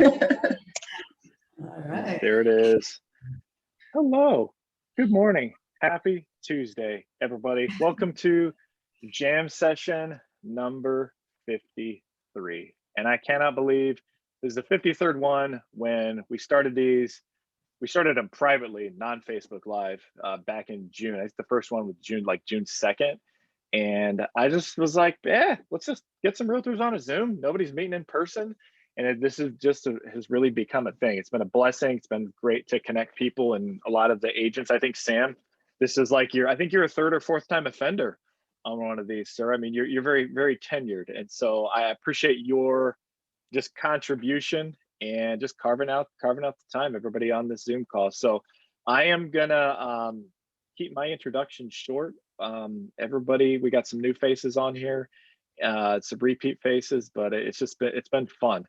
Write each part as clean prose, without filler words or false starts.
All right. There it is. Hello. Good morning. Happy Tuesday, everybody. Welcome to Jam Session number 53. And I cannot believe this is the 53rd one. When we started these, we started them privately, non-Facebook Live, back in June. I think the first one was June 2nd. And I just was like, let's just get some realtors on a Zoom. Nobody's meeting in person. And this is has really become a thing. It's been a blessing. It's been great to connect people and a lot of the agents. I think, Sam, this is like I think you're a third or fourth time offender on one of these, sir. I mean, you're very, very tenured. And so I appreciate your just contribution and just carving out the time, everybody on this Zoom call. So I am gonna keep my introduction short. Everybody, we got some new faces on here, some repeat faces, but it's been fun.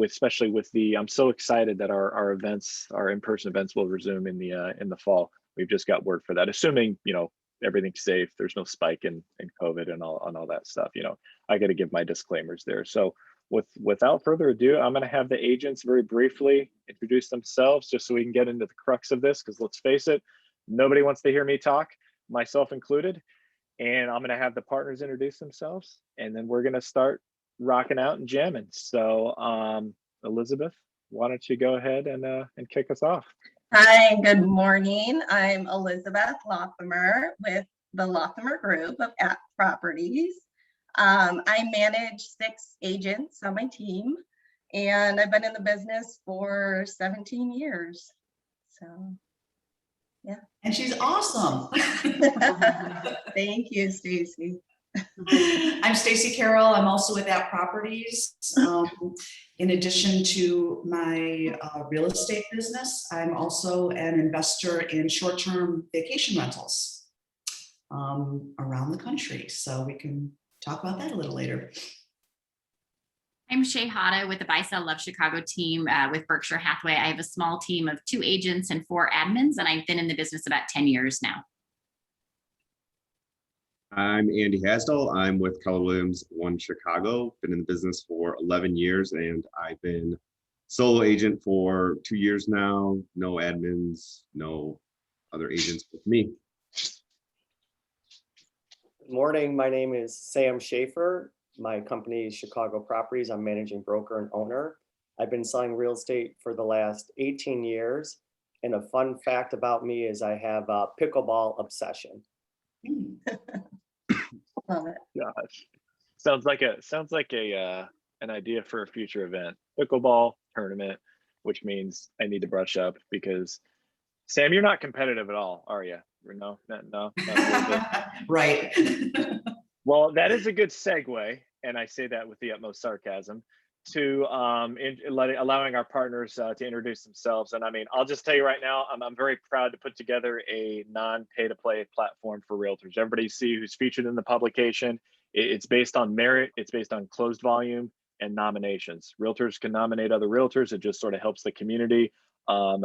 Especially with I'm so excited that our events, our in-person events, will resume in the fall. We've just got word for that, assuming everything's safe. There's no spike in COVID and all that stuff. I got to give my disclaimers there. So without further ado, I'm going to have the agents very briefly introduce themselves, just so we can get into the crux of this. Because let's face it, nobody wants to hear me talk, myself included. And I'm going to have the partners introduce themselves, and then we're going to start rocking out and jamming. So Elizabeth, why don't you go ahead and kick us off? Hi, good morning. I'm Elizabeth Lothamer with the Lothamer Group of Properties. I manage 6 agents on my team, and I've been in the business for 17 years. So, yeah. And she's awesome. Thank you, Stacy. I'm Stacy Karel. I'm also with Properties. In addition to my real estate business, I'm also an investor in short-term vacation rentals around the country. So we can talk about that a little later. I'm Shay Hata with the Buy Sell Love Chicago team with Berkshire Hathaway. I have a small team of 2 agents and 4 admins, and I've been in the business about 10 years now. I'm Andy Hasdal. I'm with Keller Williams One Chicago. Been in the business for 11 years, and I've been solo agent for 2 years now. No admins, no other agents with me. Good morning. My name is Sam Shaffer. My company is Chicago Properties. I'm managing broker and owner. I've been selling real estate for the last 18 years. And a fun fact about me is I have a pickleball obsession. Love it. Gosh, sounds like an idea for a future event. Pickleball tournament, which means I need to brush up, because Sam, you're not competitive at all, are you? No, not Right. Well, that is a good segue, and I say that with the utmost sarcasm, to allowing our partners to introduce themselves. And I mean, I'll just tell you right now, I'm very proud to put together a non-pay-to-play platform for realtors. Everybody see who's featured in the publication. It's based on merit. It's based on closed volume and nominations. Realtors can nominate other realtors. It just sort of helps the community. I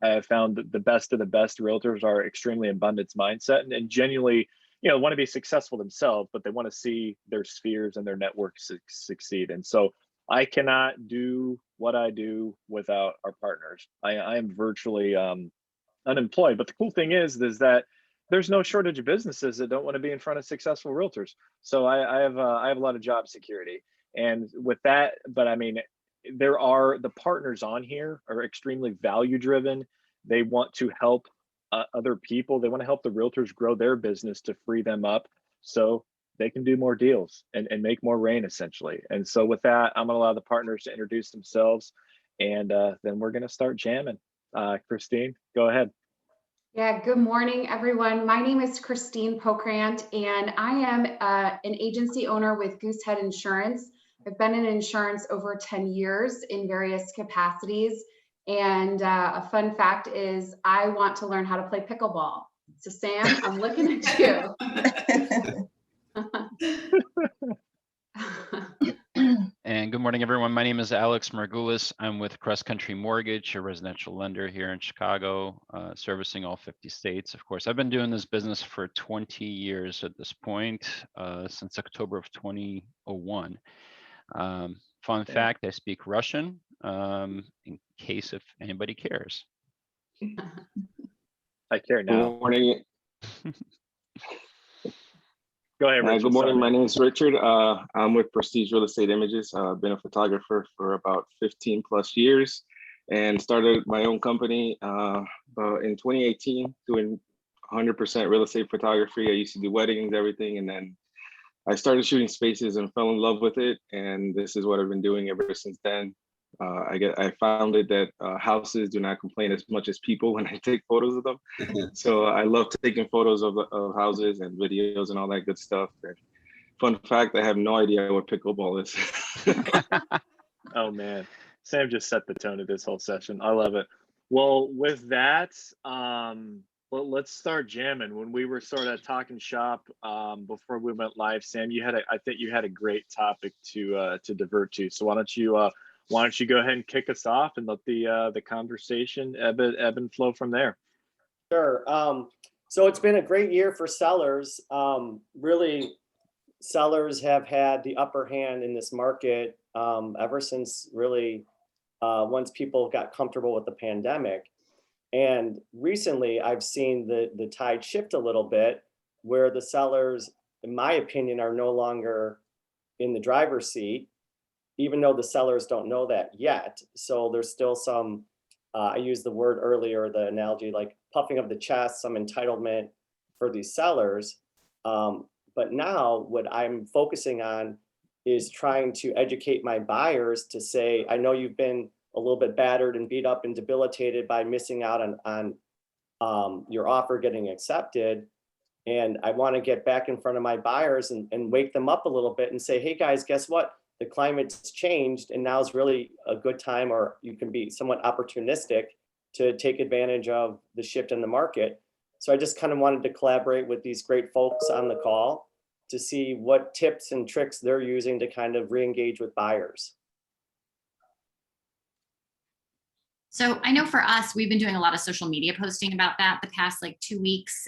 have found that the best of the best realtors are extremely abundance mindset and genuinely want to be successful themselves, but they want to see their spheres and their networks succeed. And so I cannot do what I do without our partners. I am virtually unemployed. But the cool thing is that there's no shortage of businesses that don't want to be in front of successful realtors. So I have a lot of job security. And with that, but I mean, the partners on here are extremely value driven. They want to help other people. They want to help the realtors grow their business to free them up so they can do more deals and make more rain, essentially. And so with that, I'm going to allow the partners to introduce themselves, and then we're going to start jamming. Kristine, go ahead. Yeah, good morning, everyone. My name is Kristine Pokrandt, and I am an agency owner with Goosehead Insurance. I've been in insurance over 10 years in various capacities. And a fun fact is I want to learn how to play pickleball. So Sam, I'm looking at you. And good morning, everyone. My name is Alex Margulis. I'm with CrossCountry Mortgage, a residential lender here in Chicago, servicing all 50 states. Of course, I've been doing this business for 20 years at this point, since October of 2001. Fun fact, I speak Russian, in case if anybody cares. I care Good now. morning. Go ahead, Richard. Good morning. Sorry. My name is Richard. I'm with Prestige Real Estate Images. I've been a photographer for about 15 plus years and started my own company in 2018 doing 100% real estate photography. I used to do weddings, everything. And then I started shooting spaces and fell in love with it. And this is what I've been doing ever since then. I found it that houses do not complain as much as people when I take photos of them. So I love taking photos of houses and videos and all that good stuff. And fun fact, I have no idea what pickleball is. Oh man, Sam just set the tone of this whole session. I love it. Well, with that, let's start jamming. When we were sort of talking shop before we went live, Sam, I think you had a great topic to divert to. So why don't you go ahead and kick us off and let the conversation ebb and flow from there. Sure. So it's been a great year for sellers. Really, sellers have had the upper hand in this market ever since really once people got comfortable with the pandemic. And recently, I've seen the tide shift a little bit, where the sellers, in my opinion, are no longer in the driver's seat, even though the sellers don't know that yet. So there's still some, I used the word earlier, the analogy, like puffing of the chest, some entitlement for these sellers. But now what I'm focusing on is trying to educate my buyers to say, I know you've been a little bit battered and beat up and debilitated by missing out on your offer getting accepted. And I want to get back in front of my buyers and wake them up a little bit and say, hey guys, guess what? The climate's changed and now is really a good time, or you can be somewhat opportunistic to take advantage of the shift in the market. So I just kind of wanted to collaborate with these great folks on the call to see what tips and tricks they're using to kind of re-engage with buyers. So I know for us, we've been doing a lot of social media posting about that the past 2 weeks.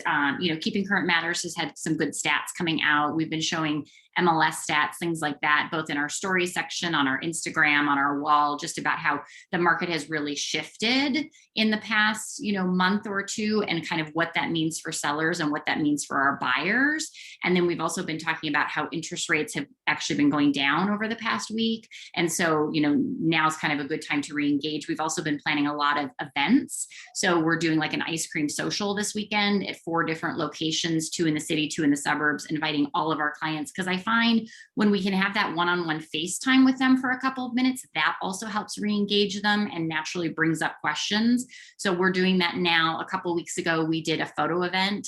Keeping Current Matters has had some good stats coming out. We've been showing MLS stats, things like that, both in our story section, on our Instagram, on our wall, just about how the market has really shifted in the past, month or two, and kind of what that means for sellers and what that means for our buyers. And then we've also been talking about how interest rates have actually been going down over the past week. And so, now is kind of a good time to re-engage. We've also been planning a lot of events. So we're doing like an ice cream social this weekend at 4 different locations, 2 in the city, 2 in the suburbs, inviting all of our clients. Because I find when we can have that one-on-one FaceTime with them for a couple of minutes, that also helps re-engage them and naturally brings up questions. So we're doing that now. A couple of weeks ago, we did a photo event.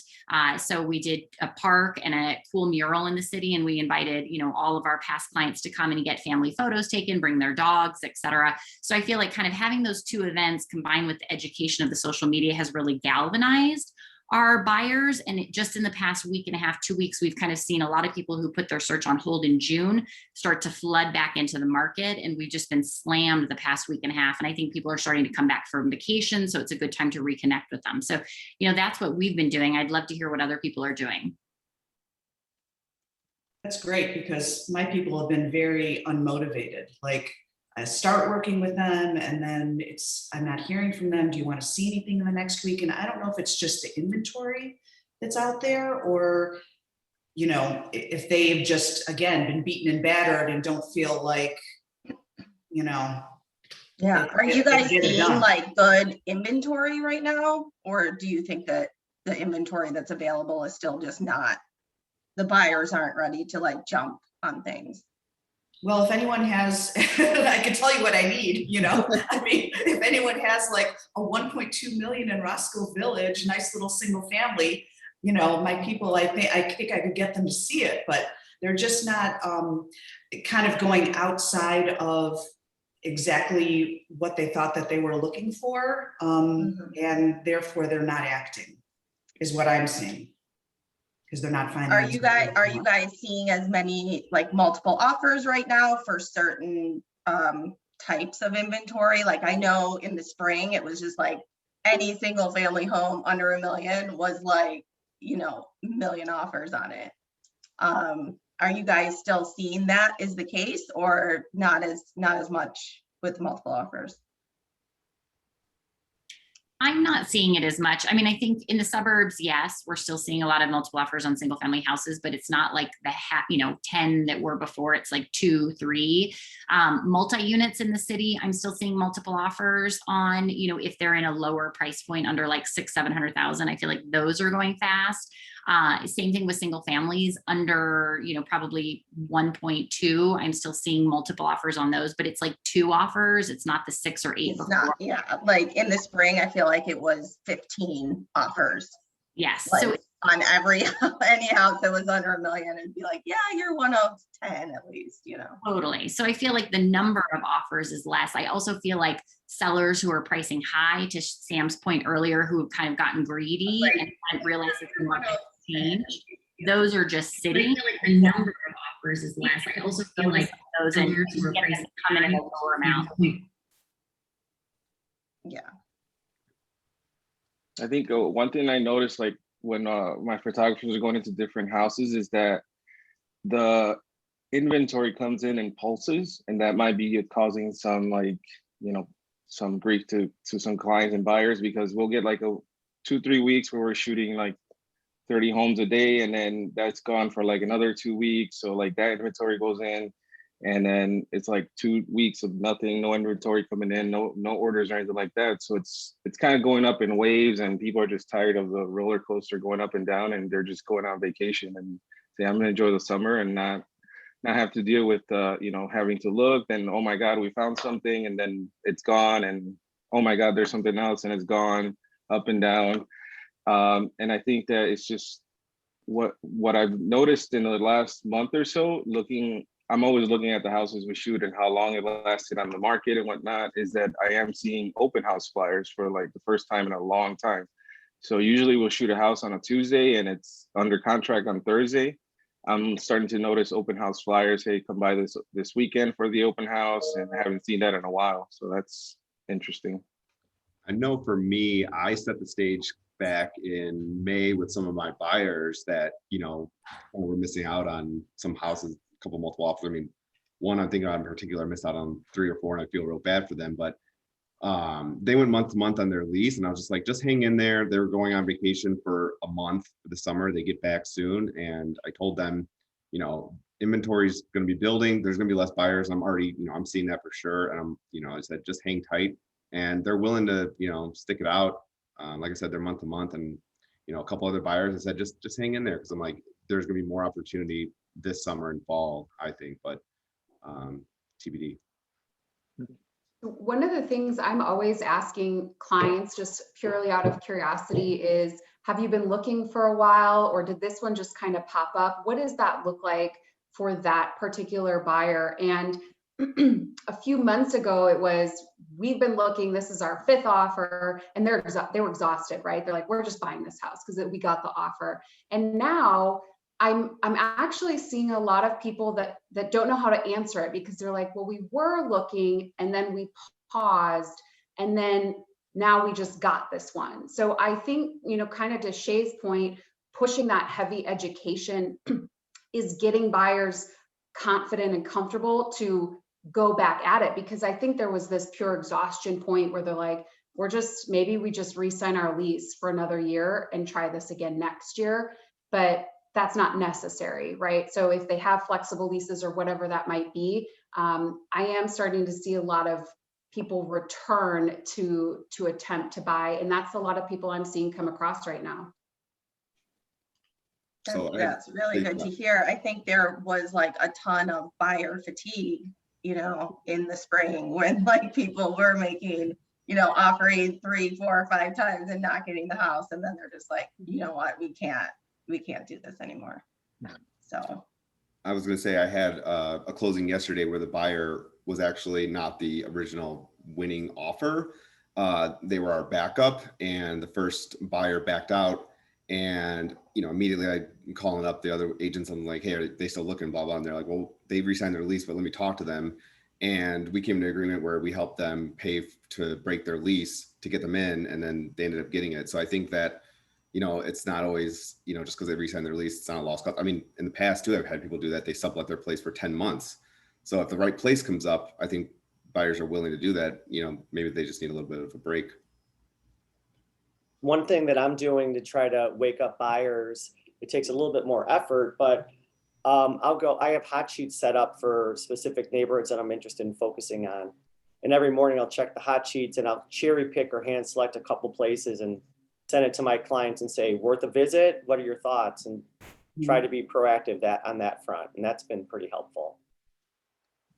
So we did a park and a cool mural in the city, and we invited, all of our past clients to come and get family photos taken, bring their dogs, etc. So I feel like kind of having those 2 events combined with the education of the social media has really galvanized our buyers. And just in the past week and a half, 2 weeks, we've kind of seen a lot of people who put their search on hold in June start to flood back into the market. And we've just been slammed the past week and a half. And I think people are starting to come back from vacation. So it's a good time to reconnect with them. So, that's what we've been doing. I'd love to hear what other people are doing. That's great, because my people have been very unmotivated. Like, I start working with them and then I'm not hearing from them. Do you want to see anything in the next week? And I don't know if it's just the inventory that's out there, or, if they've just, again, been beaten and battered and don't feel like, Yeah. Are you guys seeing good inventory right now? Or do you think that the inventory that's available is still just not, the buyers aren't ready to jump on things? Well, if anyone has, I can tell you what I need, I mean, if anyone has a 1.2 million in Roscoe Village, nice little single family, my people, I think I could get them to see it, but they're just not kind of going outside of exactly what they thought that they were looking for. And therefore they're not acting, is what I'm seeing. Because they're not finding. Are you guys seeing as many multiple offers right now for certain types of inventory? I know in the spring it was just any single family home under $1 million was $1 million offers on it. Are you guys still seeing that is the case, or not as much with multiple offers? I'm not seeing it as much. I mean, I think in the suburbs, yes, we're still seeing a lot of multiple offers on single family houses, but it's not like the 10 that were before. It's like 2, 3 multi-units in the city. I'm still seeing multiple offers on, if they're in a lower price point under like 600,000-700,000, I feel like those are going fast. Same thing with single families under, probably 1.2. I'm still seeing multiple offers on those, but it's like 2 offers. It's not the 6 or 8. It's not, yeah. Like in the spring, I feel like it was 15 offers. Yes. Like So on any house that was under $1 million, and be like, yeah, you're one of 10 at least, totally. So I feel like the number of offers is less. I also feel like sellers who are pricing high, to Sam's point earlier, who have kind of gotten greedy and haven't realized that the market change. Those are just sitting. The number of offers is less. I also feel like those sellers who are pricing come in at a lower amount. Yeah. I think one thing I noticed, like when my photographers are going into different houses, is that the inventory comes in pulses, and that might be causing some some grief to some clients and buyers, because we'll get like 2-3 weeks where we're shooting like 30 homes a day, and then that's gone for like another 2 weeks. So like that inventory goes in, and then it's like 2 weeks of nothing, no inventory coming in, no orders or anything like that. So it's kind of going up in waves, and people are just tired of the roller coaster going up and down, and they're just going on vacation and say, I'm gonna enjoy the summer and not have to deal with having to look, and oh my God, we found something, and then it's gone, and oh my God, there's something else, and it's gone, up and down. And I think that it's just what I've noticed in the last month or so, I'm always looking at the houses we shoot and how long it lasted on the market and whatnot, is that I am seeing open house flyers for like the first time in a long time. So usually we'll shoot a house on a Tuesday and it's under contract on Thursday. I'm starting to notice open house flyers. Hey, come by this weekend for the open house, and I haven't seen that in a while. So that's interesting. I know for me, I set the stage back in May with some of my buyers that, we're missing out on some houses, a couple multiple offers. I mean, one I'm thinking of in particular missed out on 3 or 4, and I feel real bad for them, but they went month to month on their lease, and I was just like, just hang in there. They were going on vacation for a month for the summer. They get back soon. And I told them, inventory is going to be building. There's going to be less buyers. I'm already, I'm seeing that for sure. And I said, just hang tight. And they're willing to, stick it out. Like I said, they're month to month, and, a couple other buyers, I said, just hang in there. Cause I'm like, there's going to be more opportunity this summer and fall, I think, but TBD. One of the things I'm always asking clients, just purely out of curiosity, is have you been looking for a while, or did this one just kind of pop up? What does that look like for that particular buyer? And a few months ago, it was, we've been looking, this is our 5th offer, and they were exhausted, right? They're like, we're just buying this house because we got the offer. And now I'm actually seeing a lot of people that don't know how to answer it, because they're like, well, we were looking and then we paused, and then now we just got this one. So I think, kind of to Shay's point, pushing that heavy education is getting buyers confident and comfortable to go back at it, because I think there was this pure exhaustion point where they're like, maybe we just re-sign our lease for another year and try this again next year. But that's not necessary, right? So if they have flexible leases or whatever that might be, I am starting to see a lot of people return to attempt to buy. And that's a lot of people I'm seeing come across right now. That's really good to hear. I think there was like a ton of buyer fatigue, in the spring, when like people were making, offering 3, 4, 5 times and not getting the house. And then they're just like, you know what, we can't do this anymore. So I was going to say, I had a closing yesterday where the buyer was actually not the original winning offer. They were our backup, and the first buyer backed out. And, immediately I'm calling up the other agents. I'm like, hey, are they still looking, blah, blah. And they're like, well, they re-signed their lease, but let me talk to them. And we came to an agreement where we helped them pay to break their lease to get them in, and then they ended up getting it. So I think that, it's not always, just because they re-sign their lease, it's not a lost cause. I mean, in the past too, I've had people do that. They sublet their place for 10 months. So if the right place comes up, I think buyers are willing to do that. Maybe they just need a little bit of a break. One thing that I'm doing to try to wake up buyers, it takes a little bit more effort, but I have hot sheets set up for specific neighborhoods that I'm interested in focusing on. And every morning I'll check the hot sheets and I'll cherry pick or hand select a couple places and send it to my clients and say, worth a visit? What are your thoughts? And try to be proactive on that front. And that's been pretty helpful.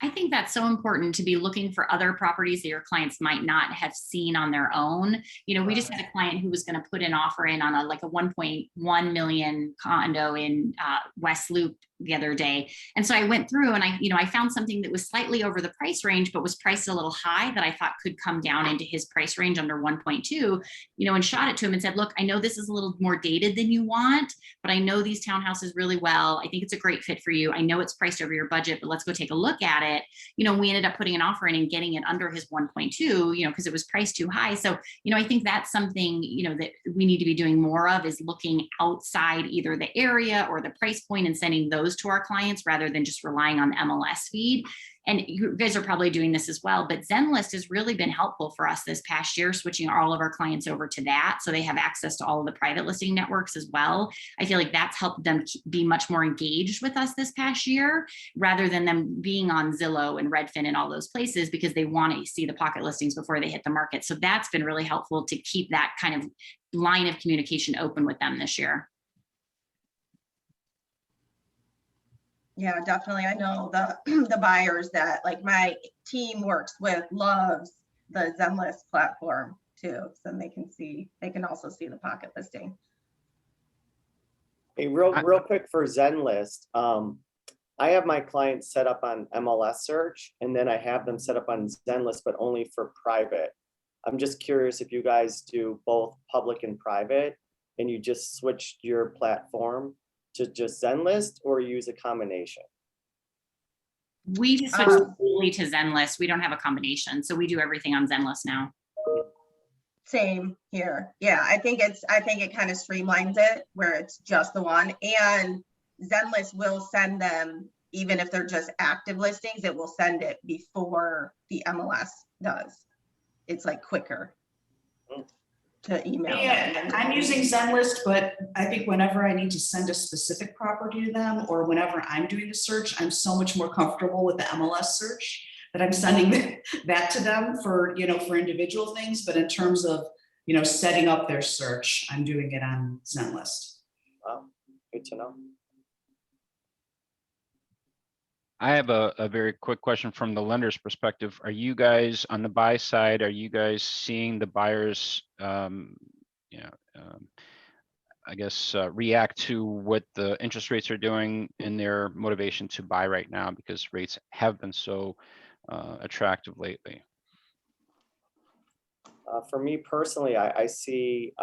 I think that's so important to be looking for other properties that your clients might not have seen on their own. We just had a client who was going to put an offer in on a 1.1 million condo in West Loop the other day. And so I went through and I found something that was slightly over the price range, but was priced a little high that I thought could come down into his price range under 1.2, and shot it to him and said, look, I know this is a little more dated than you want, but I know these townhouses really well. I think it's a great fit for you. I know it's priced over your budget, but let's go take a look at it. We ended up putting an offer in and getting it under his 1.2, because it was priced too high. So, I think that's something, that we need to be doing more of, is looking outside either the area or the price point and sending those to our clients rather than just relying on the MLS feed. And you guys are probably doing this as well, but Zenlist has really been helpful for us this past year, switching all of our clients over to that. So they have access to all of the private listing networks as well. I feel like that's helped them be much more engaged with us this past year, rather than them being on Zillow and Redfin and all those places, because they want to see the pocket listings before they hit the market. So that's been really helpful to keep that kind of line of communication open with them this year. Yeah, definitely. I know the buyers that my team works with loves the Zenlist platform too. So they can also see the pocket listing. Hey, real quick for Zenlist. I have my clients set up on MLS search, and then I have them set up on Zenlist, but only for private. I'm just curious if you guys do both public and private, and you just switched your platform to just Zenlist, or use a combination? We just switched completely to Zenlist. We don't have a combination. So we do everything on Zenlist now. Same here. Yeah, I think it kind of streamlines it where it's just the one, and Zenlist will send them, even if they're just active listings, it will send it before the MLS does. It's quicker to email. Yeah, I'm using Zenlist, but I think whenever I need to send a specific property to them, or whenever I'm doing the search, I'm so much more comfortable with the MLS search that I'm sending that to them for individual things. But in terms of, setting up their search, I'm doing it on Zenlist. Wow, good to know. I have a very quick question from the lender's perspective. Are you guys on the buy side? Are you guys seeing the buyers, react to what the interest rates are doing in their motivation to buy right now, because rates have been so attractive lately? For me personally, I see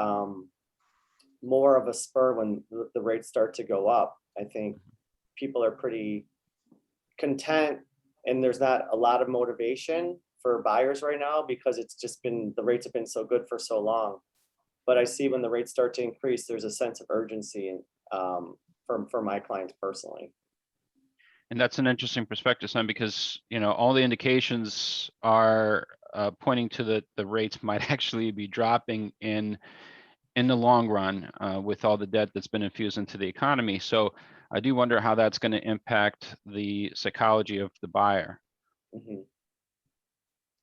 more of a spur when the rates start to go up. I think people are pretty content, and there's not a lot of motivation for buyers right now, because it's just been, the rates have been so good for so long. But I see when the rates start to increase, there's a sense of urgency for my clients personally. And that's an interesting perspective, Sam, because all the indications are pointing to the rates might actually be dropping in the long run with all the debt that's been infused into the economy. So I do wonder how that's going to impact the psychology of the buyer. Mm-hmm.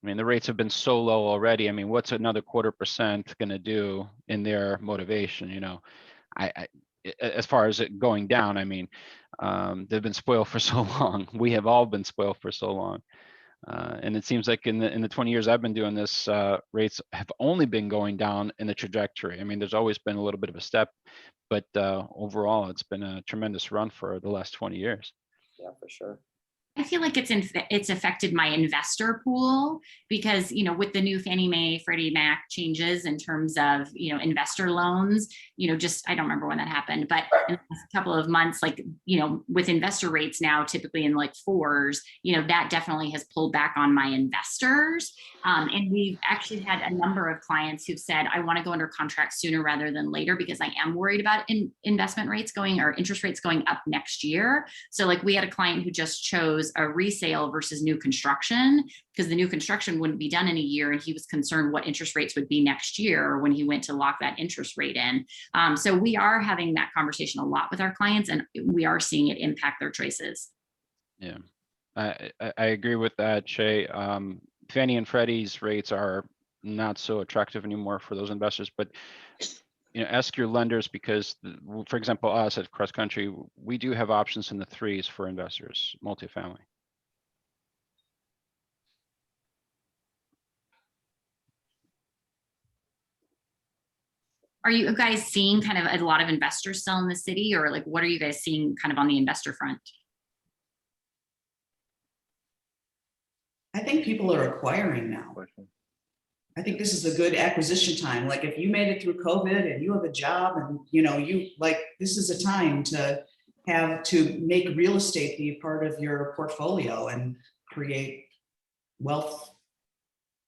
I mean, the rates have been so low already. I mean, what's another 0.25% going to do in their motivation? As far as it going down, I mean, they've been spoiled for so long. We have all been spoiled for so long. And it seems like in the 20 years I've been doing this, rates have only been going down in the trajectory. I mean, there's always been a little bit of a step, but overall, it's been a tremendous run for the last 20 years. Yeah, for sure. I feel like it's affected my investor pool because, you know, with the new Fannie Mae, Freddie Mac changes in terms of, you know, investor loans, you know, just, I don't remember when that happened, but in the last couple of months, like, you know, with investor rates now typically in like 4s, you know, that definitely has pulled back on my investors. And we've actually had a number of clients who've said, I want to go under contract sooner rather than later because I am worried about investment rates going or interest rates going up next year. So like we had a client who just chose a resale versus new construction because the new construction wouldn't be done in a year. And he was concerned what interest rates would be next year when he went to lock that interest rate in. So we are having that conversation a lot with our clients and we are seeing it impact their choices. Yeah, I agree with that, Shay. Fannie and Freddie's rates are not so attractive anymore for those investors, but you know, ask your lenders because, for example, us at CrossCountry, we do have options in the 3s for investors, multifamily. Are you guys seeing kind of a lot of investors sell in the city or like, what are you guys seeing kind of on the investor front? I think people are acquiring now. I think this is a good acquisition time. Like if you made it through COVID and you have a job and you know, this is a time to make real estate be a part of your portfolio and create wealth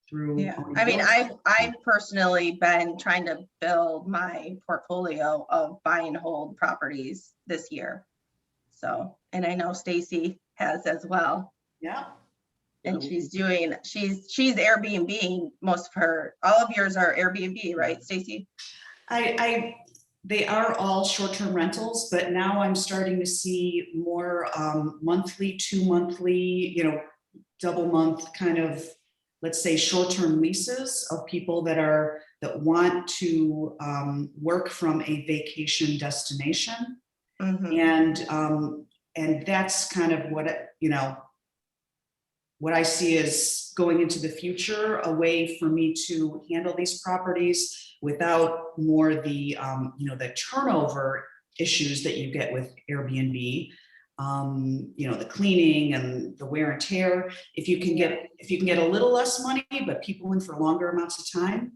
through. Yeah, I mean, I've personally been trying to build my portfolio of buy and hold properties this year. So, and I know Stacy has as well. Yeah. And she's Airbnb most of her, all of yours are Airbnb, right, Stacy? They are all short-term rentals, but now I'm starting to see more monthly, 2 monthly, you know, double month kind of, let's say, short-term leases of people that want to work from a vacation destination. Mm-hmm. And that's kind of what I see is going into the future, a way for me to handle these properties without more the turnover issues that you get with Airbnb. The cleaning and the wear and tear. If you can get a little less money, but people in for longer amounts of time,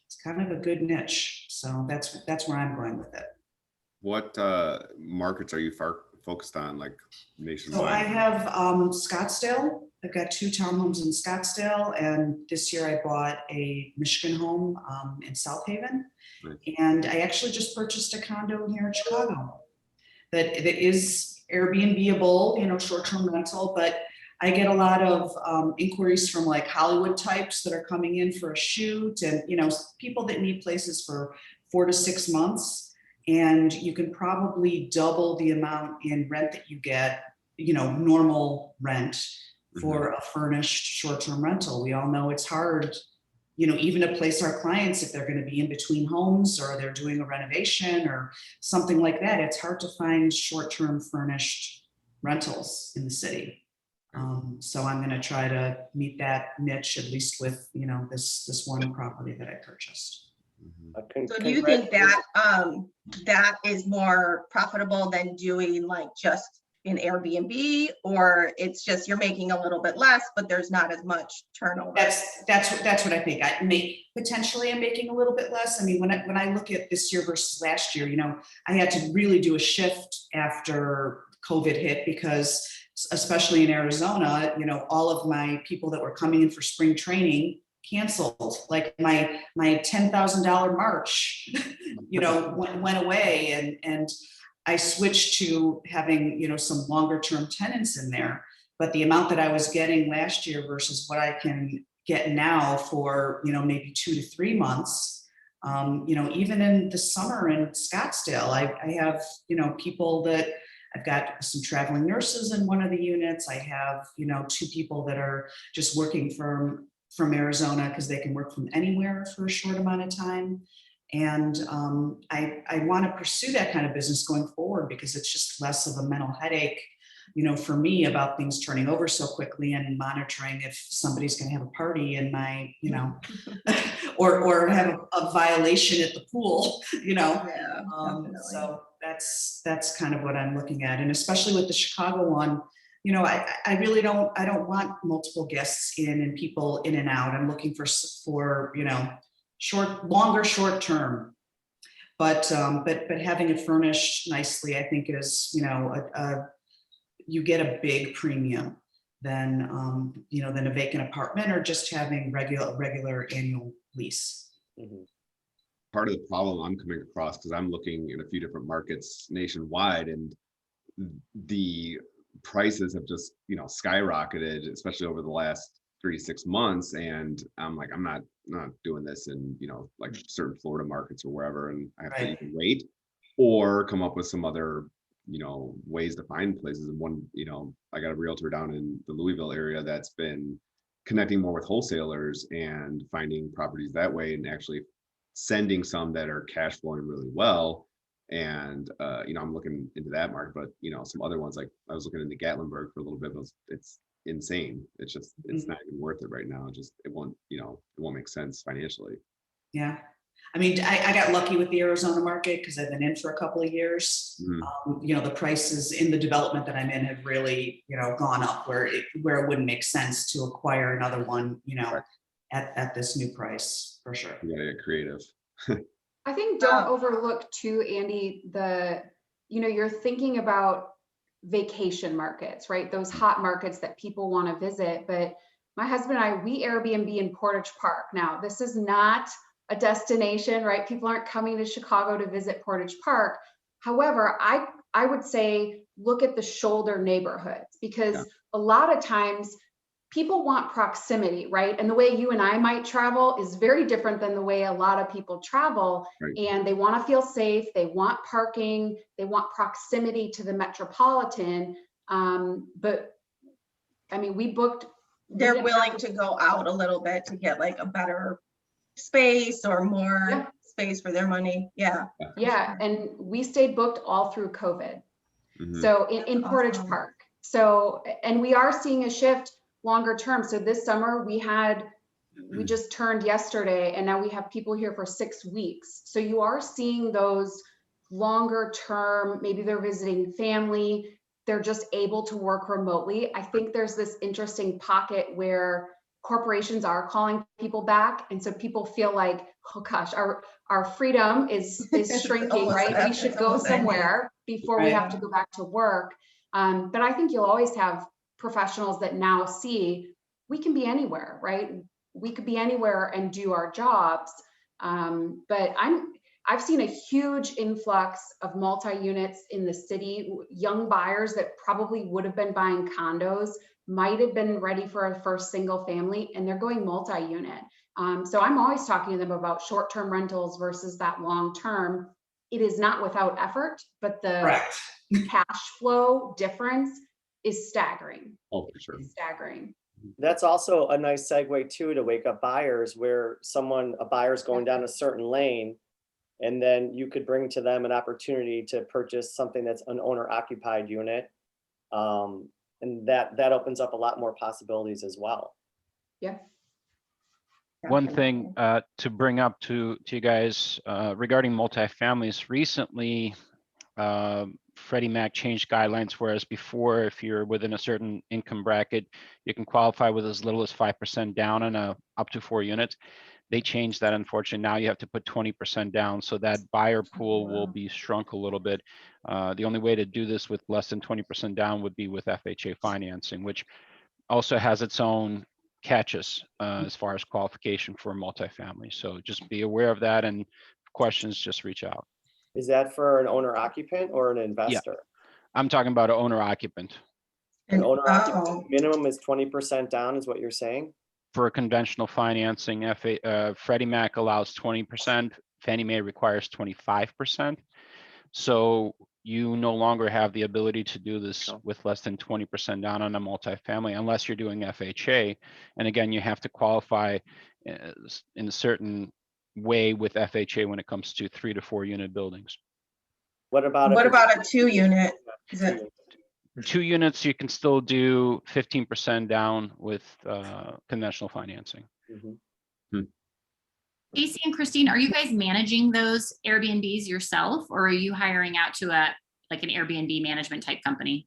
it's kind of a good niche. So that's where I'm going with it. What markets are you focused on, like nationwide? So I have Scottsdale. I've got 2 townhomes in Scottsdale, and this year I bought a Michigan home in South Haven. Right. And I actually just purchased a condo here in Chicago that is Airbnb-able, you know, short-term rental, but I get a lot of inquiries from like Hollywood types that are coming in for a shoot and, you know, people that need places for 4 to 6 months. And you can probably double the amount in rent that you get, you know, normal rent for a furnished short-term rental. We all know it's hard, you know, even to place our clients if they're going to be in between homes or they're doing a renovation or something like that. It's hard to find short-term furnished rentals in the city. So I'm going to try to meet that niche, at least with, you know, this one property that I purchased. So do you think that that is more profitable than doing like just an Airbnb, or it's just you're making a little bit less, but there's not as much turnover? That's what I think. I'm making a little bit less. I mean, when I look at this year versus last year, you know, I had to really do a shift after COVID hit because, especially in Arizona, you know, all of my people that were coming in for spring training canceled. Like my $10,000 March, you know, went away, and I switched to having, you know, some longer term tenants in there. But the amount that I was getting last year versus what I can get now for, you know, maybe 2 to 3 months, you know, even in the summer in Scottsdale, I have, you know, people that I've got some traveling nurses in one of the units. I have, you know, 2 people that are just working from Arizona because they can work from anywhere for a short amount of time. And I want to pursue that kind of business going forward because it's just less of a mental headache, you know, for me about things turning over so quickly and monitoring if somebody's going to have a party in my, you know, or have a violation at the pool, you know. Yeah, so that's kind of what I'm looking at. And especially with the Chicago one, you know, I really don't, I don't want multiple guests in and people in and out. I'm looking for, you know, longer short term. But having it furnished nicely, I think is, you know, you get a big premium than, you know, than a vacant apartment or just having regular annual lease. Mhm. Part of the problem I'm coming across, because I'm looking in a few different markets nationwide, and the prices have just, you know, skyrocketed, especially over the last 3 to 6 months. And I'm like, I'm not doing this in, you know, like certain Florida markets or wherever, and I have to Right. either wait or come up with some other, you know, ways to find places. And one, you know, I got a realtor down in the Louisville area that's been connecting more with wholesalers and finding properties that way, and actually sending some that are cash flowing really well. And you know, I'm looking into that market, but you know, some other ones, like I was looking into Gatlinburg for a little bit, but it's insane. It's just, it's not even worth it right now. It won't, you know, it won't make sense financially. Yeah. I mean, I got lucky with the Arizona market because I've been in for a couple of years. Mhm. You know, the prices in the development that I'm in have really, you know, gone up where it wouldn't make sense to acquire another one, you know, at this new price for sure. You gotta get creative. I think don't overlook too, Andy, you know, you're thinking about vacation markets, right? Those hot markets that people want to visit. But my husband and I, we Airbnb in Portage Park. Now, this is not a destination, right? People aren't coming to Chicago to visit Portage Park. However, I would say look at the shoulder neighborhoods, because a lot of times people want proximity, right? And the way you and I might travel is very different than the way a lot of people travel. Right. And they want to feel safe. They want parking. They want proximity to the metropolitan. But I mean, They're willing to go out a little bit to get like a better space or more space for their money. Yeah. Yeah. And we stayed booked all through COVID. Mhm. So in Portage Awesome. Park. So, and we are seeing a shift longer term. So this summer we just turned yesterday, and now we have people here for 6 weeks. So you are seeing those longer term, maybe they're visiting family, they're just able to work remotely. I think there's this interesting pocket where corporations are calling people back. And so people feel like, oh gosh, our freedom is shrinking, right? We should go somewhere before we have to go back to work. But I think you'll always have professionals that now see we can be anywhere, right? We could be anywhere and do our jobs. But I've seen a huge influx of multi-units in the city, young buyers that probably would have been buying condos, might have been ready for a first single family, and they're going multi-unit. So I'm always talking to them about short-term rentals versus that long-term. It is not without effort, but the cash flow difference is staggering. Oh, for sure. It's staggering. That's also a nice segue too, to wake up buyers, where a buyer's going down a certain lane, and then you could bring to them an opportunity to purchase something that's an owner occupied unit. And that opens up a lot more possibilities as well. Yeah. One thing to bring up to you guys regarding multifamilies, recently Freddie Mac changed guidelines, whereas before, if you're within a certain income bracket, you can qualify with as little as 5% down on up to 4 units. They changed that, unfortunately. Now you have to put 20% down, so that buyer pool will be shrunk a little bit. The only way to do this with less than 20% down would be with FHA financing, which also has its own catches as far as qualification for multifamily. So just be aware of that, and questions, just reach out. Is that for an owner occupant or an investor? I'm talking about an owner occupant. An owner occupant minimum is 20% down, is what you're saying? For conventional financing, Freddie Mac allows 20%, Fannie Mae requires 25%. So you no longer have the ability to do this with less than 20% down on a multifamily unless you're doing FHA. And again, you have to qualify in a certain way with FHA when it comes to 3 to 4 unit buildings. What about a 2 unit? Is it 2 units, you can still do 15% down with conventional financing. Stacy and Kristine, are you guys managing those Airbnbs yourself, or are you hiring out to an Airbnb management type company?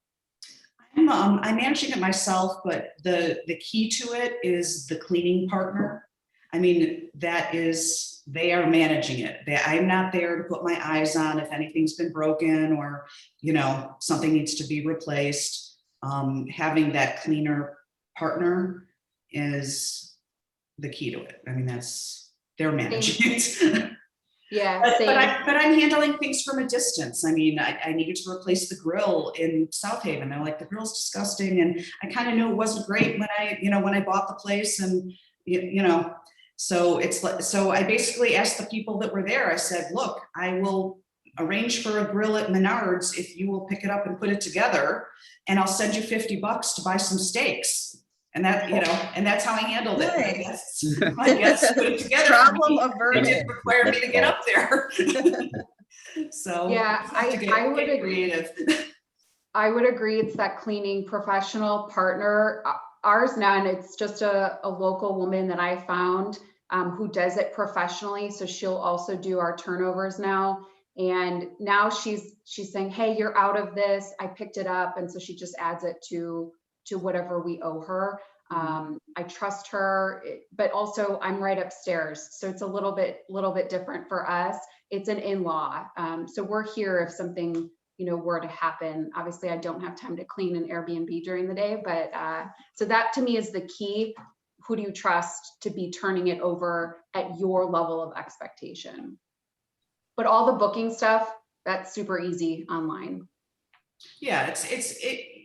I'm managing it myself, but the key to it is the cleaning partner. I mean, they are managing it. I'm not there to put my eyes on if anything's been broken or, something needs to be replaced. Having that cleaner partner is the key to it. I mean, they're managing it. Yeah, But same. I'm handling things from a distance. I mean, I needed to replace the grill in South Haven. They're like, the grill's disgusting. And I kind of knew it wasn't great when I bought the place, and, so I basically asked the people that were there, I said, look, I will arrange for a grill at Menards if you will pick it up and put it together, and I'll send you $50 to buy some steaks. And that, and that's how I handled it. I guess put it together. Problem It averted. didn't require me to get up there. So Yeah, I would get agree. creative. I would agree. It's that cleaning professional partner. Ours none. It's just a local woman that I found who does it professionally. So she'll also do our turnovers now. And now she's saying, hey, you're out of this. I picked it up. And so she just adds it to whatever we owe her. I trust her, but also I'm right upstairs. So it's a little bit different for us. It's an in-law. So we're here if something, were to happen. Obviously I don't have time to clean an Airbnb during the day, but so that to me is the key. Who do you trust to be turning it over at your level of expectation? But all the booking stuff, that's super easy online. Yeah,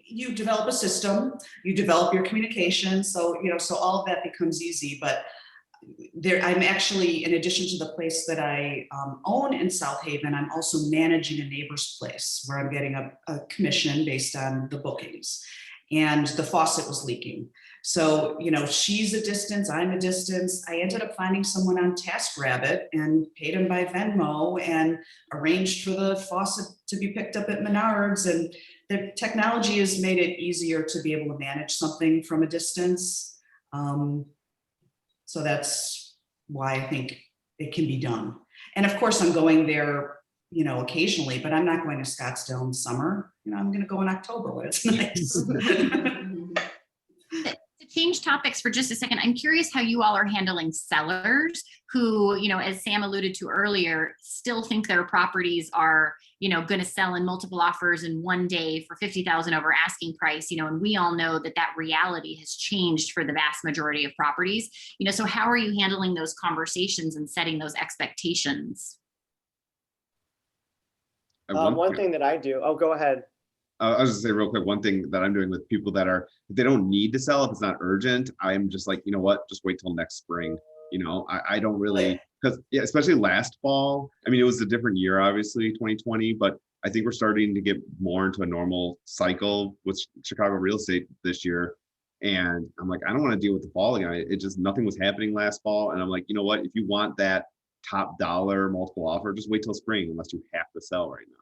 you develop a system, you develop your communication. So, so all of that becomes easy, but I'm actually, in addition to the place that I own in South Haven, I'm also managing a neighbor's place where I'm getting a commission based on the bookings, and the faucet was leaking. So, she's a distance, I'm a distance. I ended up finding someone on TaskRabbit and paid him by Venmo and arranged for the faucet to be picked up at Menards. And the technology has made it easier to be able to manage something from a distance. So that's why I think it can be done. And of course, I'm going there, occasionally, but I'm not going to Scottsdale in summer. I'm going to go in October when it's nice. To change topics for just a second, I'm curious how you all are handling sellers who, as Sam alluded to earlier, still think their properties are, going to sell in multiple offers in one day for $50,000 over asking price, and we all know that reality has changed for the vast majority of properties, so how are you handling those conversations and setting those expectations? One thing that I do, go ahead. I was just gonna say real quick, one thing that I'm doing with people that if they don't need to sell, if it's not urgent, I'm just like, you know what, just wait till next spring. I don't really, because especially last fall, I mean, it was a different year, obviously 2020, but I think we're starting to get more into a normal cycle with Chicago real estate this year. And I'm like, I don't want to deal with the fall again. It just, nothing was happening last fall. And I'm like, you know what, if you want that top dollar multiple offer, just wait till spring unless you have to sell right now.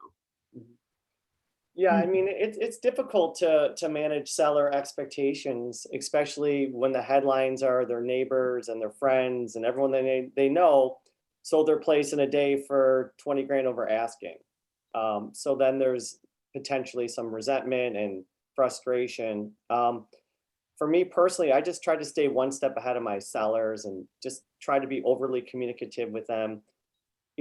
Yeah, I mean, it's difficult to manage seller expectations, especially when the headlines are their neighbors and their friends and everyone they know sold their place in a day for 20 grand over asking. So then there's potentially some resentment and frustration. For me personally, I just try to stay one step ahead of my sellers and just try to be overly communicative with them.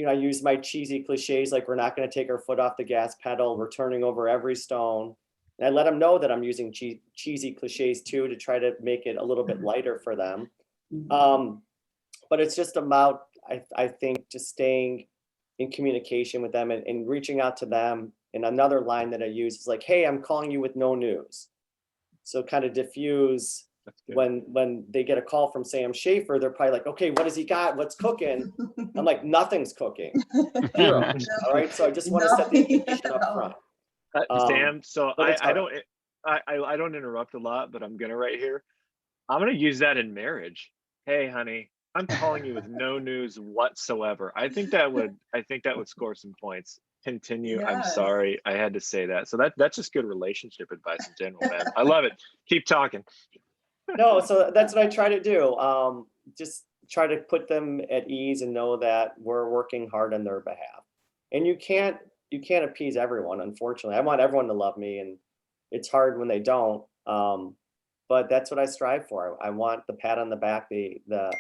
I use my cheesy cliches like we're not going to take our foot off the gas pedal, we're turning over every stone. And I let them know that I'm using cheesy cliches too to try to make it a little bit lighter for them. But it's just about, I think, just staying in communication with them and reaching out to them. And another line that I use is like, hey, I'm calling you with no news. So kind of diffuse. When they get a call from Sam Shaffer, they're probably like, okay, what has he got? What's cooking? I'm like, nothing's cooking. Zero. All right. So I just want to set the expectation up front. Sam, so but it's I don't interrupt a lot, but I'm gonna right here. I'm gonna use that in marriage. Hey, honey, I'm calling you with no news whatsoever. I think that would score some points. Continue. Yes. I'm sorry, I had to say that. So that's just good relationship advice in general, man. I love it. Keep talking. No, so that's what I try to do. Just try to put them at ease and know that we're working hard on their behalf. And you can't appease everyone, unfortunately. I want everyone to love me, and it's hard when they don't. But that's what I strive for. I want the pat on the back, the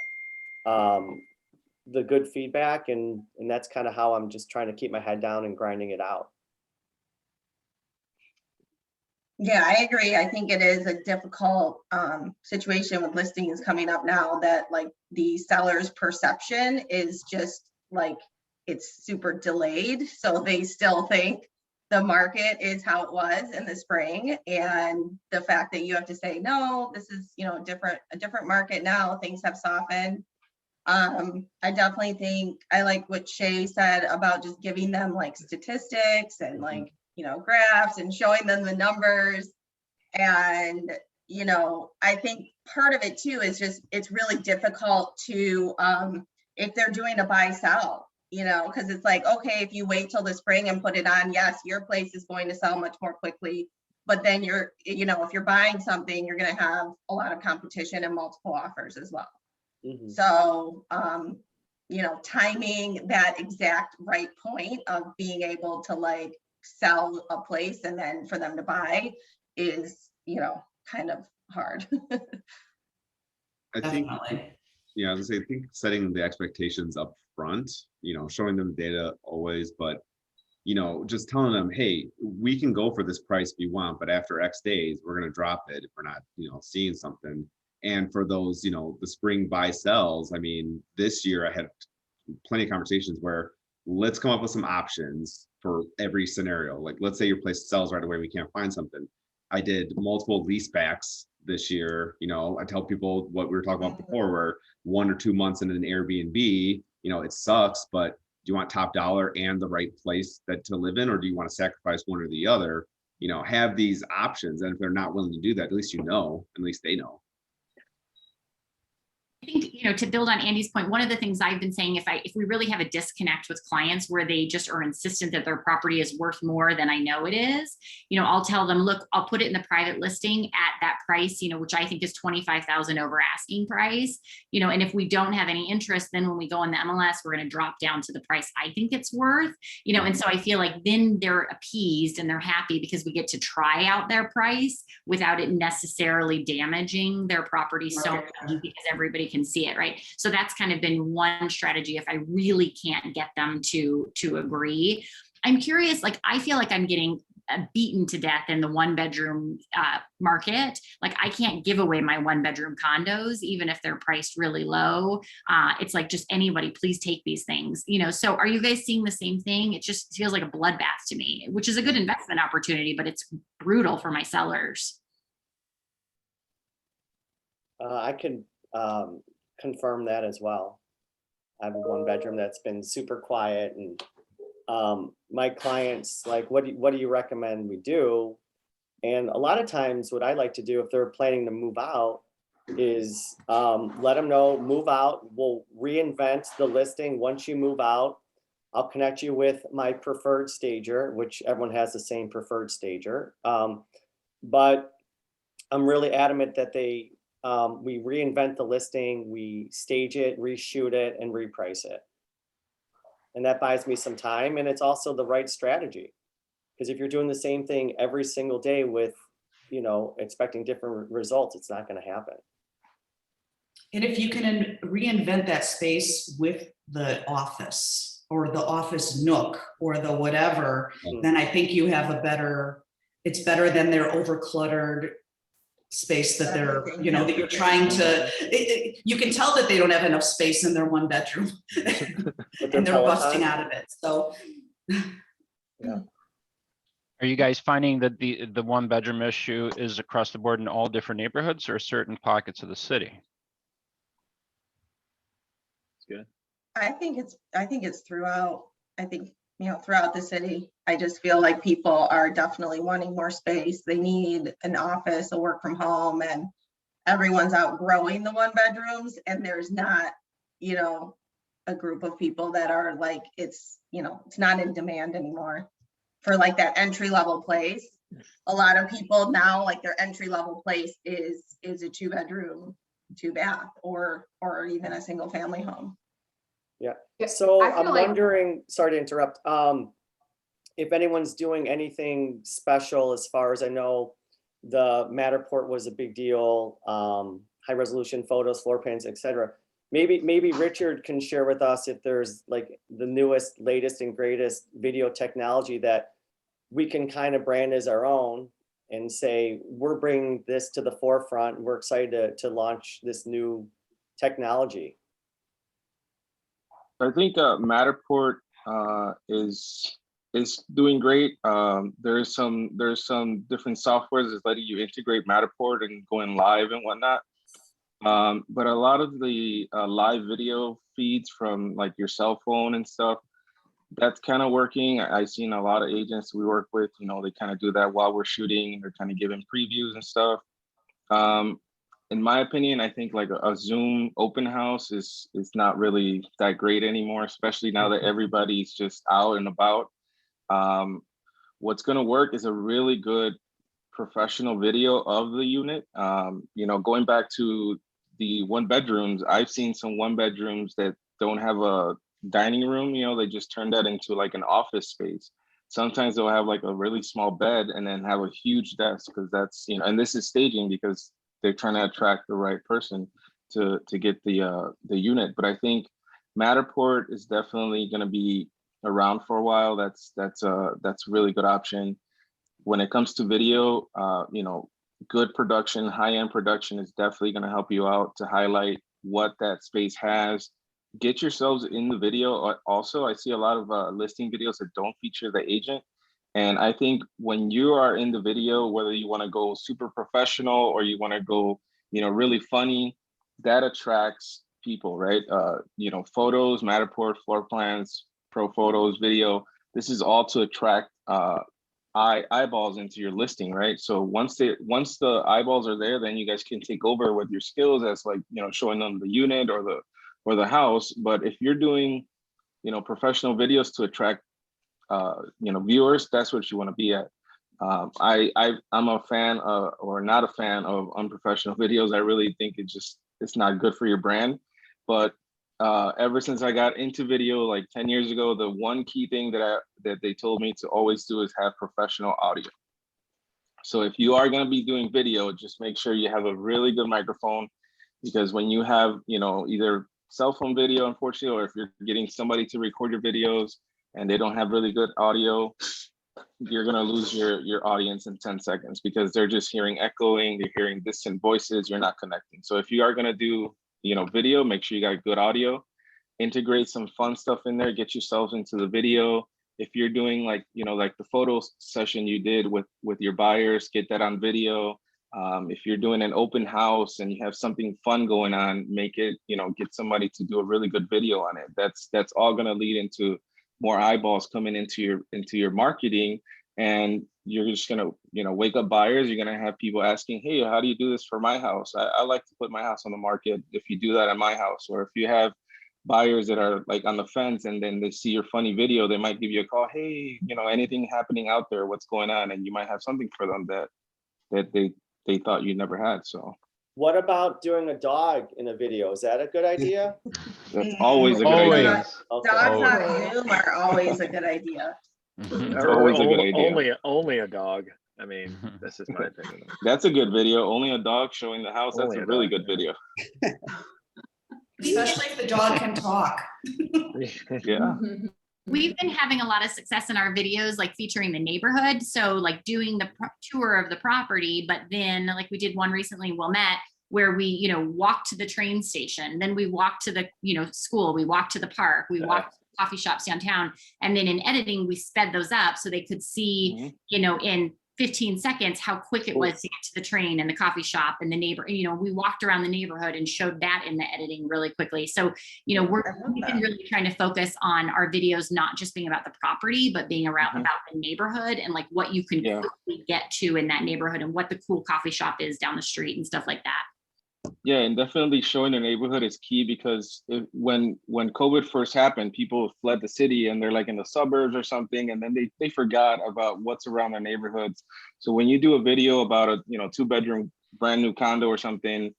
good feedback, and that's kind of how I'm just trying to keep my head down and grinding it out. Yeah, I agree. I think it is a difficult situation with listings coming up now, that like the seller's perception is just like it's super delayed. So they still think the market is how it was in the spring, and the fact that you have to say, no, this is, you know, a different market now, things have softened. I definitely think I like what Shay said about just giving them like statistics and like, you know, graphs and showing them the numbers. And, you know, I think part of it too is just, it's really difficult to, if they're doing a buy sell, you know, because it's like, okay, if you wait till the spring and put it on, yes, your place is going to sell much more quickly. But then you're, you know, if you're buying something, you're going to have a lot of competition and multiple offers as well. Mhm. So, you know, timing that exact right point of being able to like sell a place and then for them to buy is, you know, kind of hard. I think, Definitely. yeah, I was gonna say, I think setting the expectations up front, you know, showing them data always, but, you know, just telling them, hey, we can go for this price if you want, but after X days, we're going to drop it if we're not, you know, seeing something. And for those, you know, the spring buy sells, I mean, this year I had plenty of conversations where let's come up with some options for every scenario. Like, let's say your place sells right away, we can't find something. I did multiple lease backs this year. You know, I tell people what we were talking about before, where 1 or 2 months in an Airbnb, you know, it sucks, but do you want top dollar and the right place that to live in, or do you want to sacrifice one or the other? You know, have these options. And if they're not willing to do that, at least you know, at least they know. I think, you know, to build on Andy's point, one of the things I've been saying, if we really have a disconnect with clients where they just are insistent that their property is worth more than I know it is, you know, I'll tell them, look, I'll put it in the private listing at that price, you know, which I think is 25,000 over asking price, you know, and if we don't have any interest, then when we go on the MLS, we're going to drop down to the price I think it's worth, you know, and so I feel like then they're appeased and they're happy because we get to try out their price without it necessarily damaging their property so much, because everybody can see it, right? So that's kind of been one strategy if I really can't get them to agree. I'm curious, like, I feel like I'm getting beaten to death in the 1-bedroom market. Like, I can't give away my 1-bedroom condos, even if they're priced really low. It's like, just anybody, please take these things, you know? So are you guys seeing the same thing? It just feels like a bloodbath to me, which is a good investment opportunity, but it's brutal for my sellers. I can confirm that as well. I have a 1-bedroom that's been super quiet, and my clients like, what do you recommend we do? And a lot of times what I like to do if they're planning to move out is let them know, move out, we'll reinvent the listing. Once you move out, I'll connect you with my preferred stager, which everyone has the same preferred stager. But I'm really adamant that we reinvent the listing, we stage it, reshoot it, and reprice it. And that buys me some time, and it's also the right strategy. Because if you're doing the same thing every single day with, you know, expecting different results, it's not going to happen. And if you can reinvent that space with the office or the office nook or the whatever, then I think you have it's better than their overcluttered space that they're, you know, that you're trying to, you can tell that they don't have enough space in their 1-bedroom and they're busting out of it. So, yeah. Are you guys finding that the 1-bedroom issue is across the board in all different neighborhoods or certain pockets of the city? It's good. I think it's throughout. I think, you know, throughout the city. I just feel like people are definitely wanting more space. They need an office, a work from home, and everyone's outgrowing the 1-bedrooms, and there's not, you know, a group of people that are like, it's, you know, it's not in demand anymore for like that entry-level place. A lot of people now, like, their entry-level place is a 2-bedroom, 2-bath, or even a single family home. Yeah. Yeah, So I feel I'm like- wondering, sorry to interrupt, if anyone's doing anything special. As far as I know, the Matterport was a big deal, high resolution photos, floor plans, etc. Maybe Richard can share with us if there's like the newest, latest and greatest video technology that we can kind of brand as our own and say, we're bringing this to the forefront. We're excited to launch this new technology. I think Matterport is doing great. There's some different softwares that's letting you integrate Matterport and going live and whatnot. But a lot of the live video feeds from like your cell phone and stuff, that's kind of working. I've seen a lot of agents we work with, you know, they kind of do that while we're shooting. They're kind of giving previews and stuff. In my opinion, I think like a Zoom open house is not really that great anymore, especially now that everybody's just out and about. What's going to work is a really good professional video of the unit. You know, going back to the 1-bedrooms, I've seen some 1-bedrooms that don't have a dining room, you know, they just turn that into like an office space. Sometimes they'll have like a really small bed and then have a huge desk, because that's, you know, and this is staging because they're trying to attract the right person to get the unit. But I think Matterport is definitely going to be around for a while. That's a really good option. When it comes to video, you know, good production, high-end production is definitely going to help you out to highlight what that space has. Get yourselves in the video. Also, I see a lot of listing videos that don't feature the agent. And I think when you are in the video, whether you want to go super professional or you want to go, you know, really funny, that attracts people, right? You know, photos, Matterport, floor plans, pro photos, video. This is all to attract eyeballs into your listing, right? So once the eyeballs are there, then you guys can take over with your skills as like, you know, showing them the unit or the house. But if you're doing, you know, professional videos to attract you know, viewers, that's what you want to be at. I'm a fan of, or not a fan of, unprofessional videos. I really think it's not good for your brand. But ever since I got into video like 10 years ago, the one key thing that they told me to always do is have professional audio. So if you are going to be doing video, just make sure you have a really good microphone, because when you have, you know, either cell phone video, unfortunately, or if you're getting somebody to record your videos and they don't have really good audio, you're going to lose your audience in 10 seconds, because they're just hearing echoing, they're hearing distant voices, you're not connecting. So if you are going to do, you know, video, make sure you got good audio, integrate some fun stuff in there, get yourselves into the video. If you're doing like, you know, like the photo session you did with your buyers, get that on video. If you're doing an open house and you have something fun going on, make it, you know, get somebody to do a really good video on it. That's all going to lead into more eyeballs coming into your marketing, and you're just gonna, you know, wake up buyers. You're gonna have people asking, hey, how do you do this for my house? I like to put my house on the market. If you do that in my house, or if you have buyers that are like on the fence and then they see your funny video, they might give you a call. Hey, you know, anything happening out there? What's going on? And you might have something for them that they thought you never had. So. What about doing a dog in a video? Is that a good idea? That's always a good idea. Dogs Okay. on Zoom are always a good idea. It's always a good idea. Only a dog. I mean, this is my opinion. That's a good video. Only a dog showing the house. That's Only a a really dog, good video. Especially if the dog can talk. Yeah. We've been having a lot of success in our videos, like featuring the neighborhood. So like doing the tour of the property, but then like we did one recently in Wilmette, where we, you know, walked to the train station, then we walked to the, you know, school, we walked to the park, we walked to coffee shops downtown. And then in editing, we sped those up so they could see, you know, in 15 seconds, how quick it was to get to the train and the coffee shop and the neighbor, you know, we walked around the neighborhood and showed that in the editing really quickly. So, you know, we've been really trying to focus on our videos, not just being about the property, but being around about the neighborhood and like what you can quickly get to in that neighborhood and what the cool coffee shop is down the street and stuff like that. Yeah, and definitely showing the neighborhood is key, because when COVID first happened, people fled the city and they're like in the suburbs or something, and then they forgot about what's around their neighborhoods. So when you do a video about a, you know, 2-bedroom brand new condo or something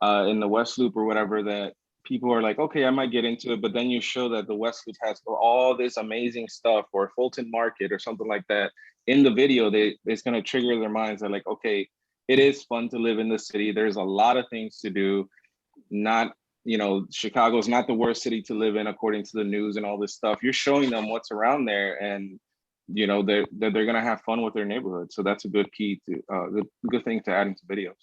in the West Loop or whatever, that people are like, okay, I might get into it, but then you show that the West Loop has all this amazing stuff, or Fulton Market or something like that in the video, it's going to trigger their minds. They're like, okay, it is fun to live in the city. There's a lot of things to do. Not, Chicago's not the worst city to live in according to the news and all this stuff. You're showing them what's around there, and they're gonna have fun with their neighborhood. So that's a good key to good thing to add into videos.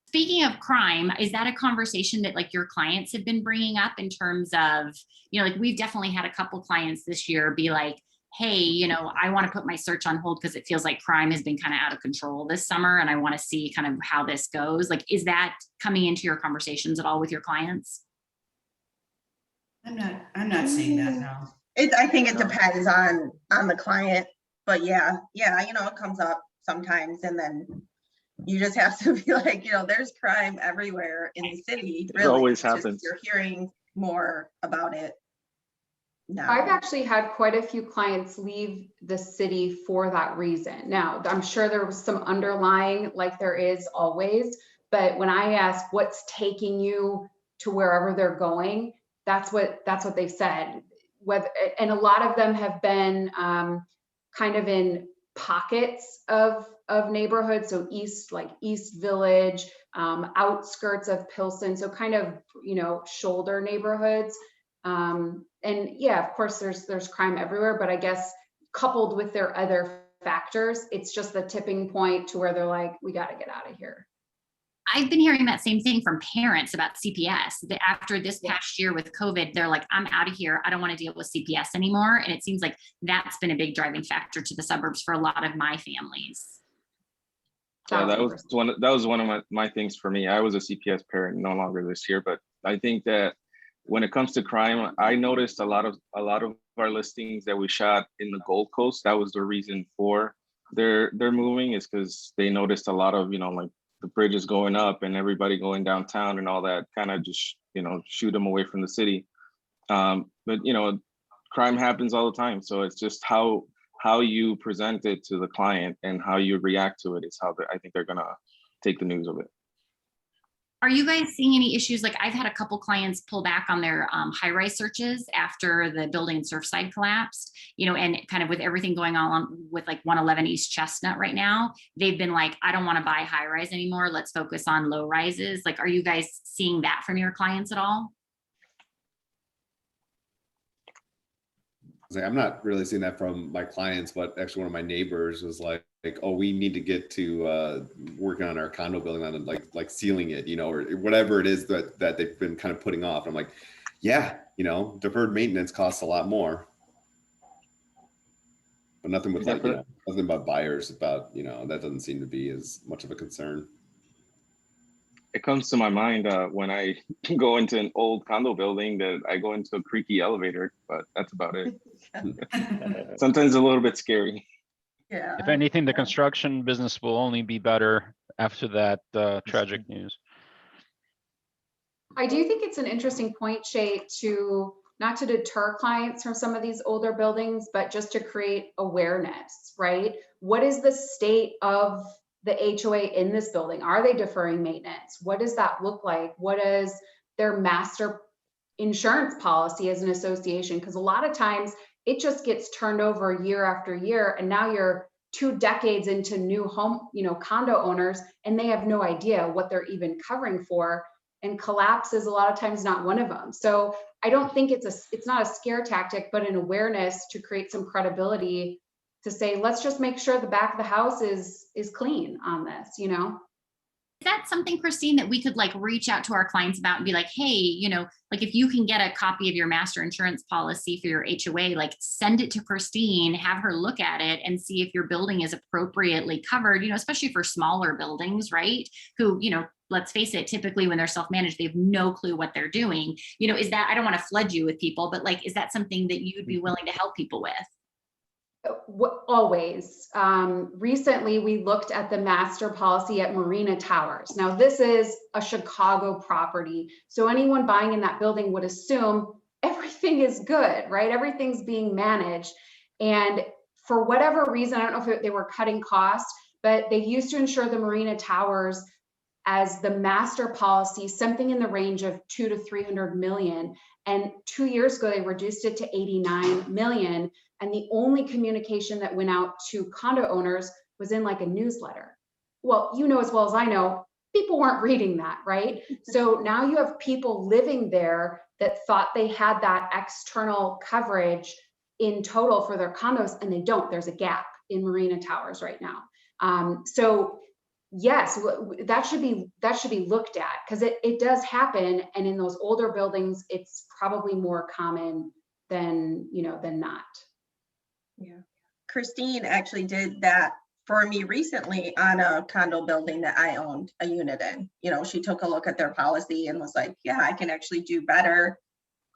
Speaking of crime, is that a conversation that like your clients have been bringing up in terms of, like we've definitely had a couple clients this year be like, hey, I want to put my search on hold because it feels like crime has been kind of out of control this summer, and I want to see kind of how this goes. Like, is that coming into your conversations at all with your clients? I'm not seeing that now. I think it depends on the client, but yeah, it comes up sometimes, and then you just have to be like, there's crime everywhere in the city. It always happens. You're hearing more about it now. I've actually had quite a few clients leave the city for that reason. Now, I'm sure there was some underlying, like there is always, but when I ask what's taking you to wherever they're going, that's what they said. And a lot of them have been kind of in pockets of neighborhoods, so East Village, outskirts of Pilsen, so kind of shoulder neighborhoods. And yeah, of course there's crime everywhere, but I guess coupled with their other factors, it's just the tipping point to where they're like, we got to get out of here. I've been hearing that same thing from parents about CPS, that after this past year with COVID, they're like, I'm out of here. I don't want to deal with CPS anymore. And it seems like that's been a big driving factor to the suburbs for a lot of my families. Yeah, that was one of my things for me. I was a CPS parent, no longer this year, but I think that when it comes to crime, I noticed a lot of our listings that we shot in the Gold Coast. That was the reason for their moving, is because they noticed a lot of like the bridges going up and everybody going downtown and all that, kind of just shoot them away from the city. But crime happens all the time, so it's just how you present it to the client and how you react to it is how I think they're gonna take the news of it. Are you guys seeing any issues? Like I've had a couple clients pull back on their high-rise searches after the building in Surfside collapsed, and kind of with everything going on with like 111 East Chestnut right now, they've been like, I don't want to buy high-rise anymore. Let's focus on low rises. Like, are you guys seeing that from your clients at all? I'm not really seeing that from my clients, but actually one of my neighbors was like, oh, we need to get to working on our condo building on like sealing it, or whatever it is that they've been kind of putting off. I'm like, yeah, deferred maintenance costs a lot more, but nothing with nothing about buyers about, that doesn't seem to be as much of a concern. It comes to my mind when I go into an old condo building that I go into a creaky elevator, but that's about it. Sometimes a little bit scary. Yeah. If anything, the construction business will only be better after that tragic news. I do think it's an interesting point, Shay, not to deter clients from some of these older buildings, but just to create awareness, right? What is the state of the HOA in this building? Are they deferring maintenance? What does that look like? What is their master insurance policy as an association? Because a lot of times it just gets turned over year after year, and now you're 2 decades into new home, condo owners, and they have no idea what they're even covering for. And collapse is a lot of times not one of them. So I don't think it's not a scare tactic, but an awareness to create some credibility to say, let's just make sure the back of the house is clean on this, Is that something, Kristine, that we could like reach out to our clients about and be like, hey, like if you can get a copy of your master insurance policy for your HOA, like send it to Kristine, have her look at it and see if your building is appropriately covered, especially for smaller buildings, right? Who, let's face it, typically when they're self-managed, they have no clue what they're doing. Is that, I don't want to flood you with people, but like, is that something that you'd be willing to help people with? Always. Recently, we looked at the master policy at Marina Towers. Now, this is a Chicago property, so anyone buying in that building would assume everything is good, right? Everything's being managed. And for whatever reason, I don't know if they were cutting costs, but they used to insure the Marina Towers as the master policy, something in the range of $200 to $300 million. And 2 years ago, they reduced it to $89 million. And the only communication that went out to condo owners was in like a newsletter. Well, you know as well as I know, people weren't reading that, right? So now you have people living there that thought they had that external coverage in total for their condos, and they don't. There's a gap in Marina Towers right now. So yes, that should be looked at, because it does happen, and in those older buildings, it's probably more common than not. Yeah. Kristine actually did that for me recently on a condo building that I owned a unit in. She took a look at their policy and was like, yeah, I can actually do better.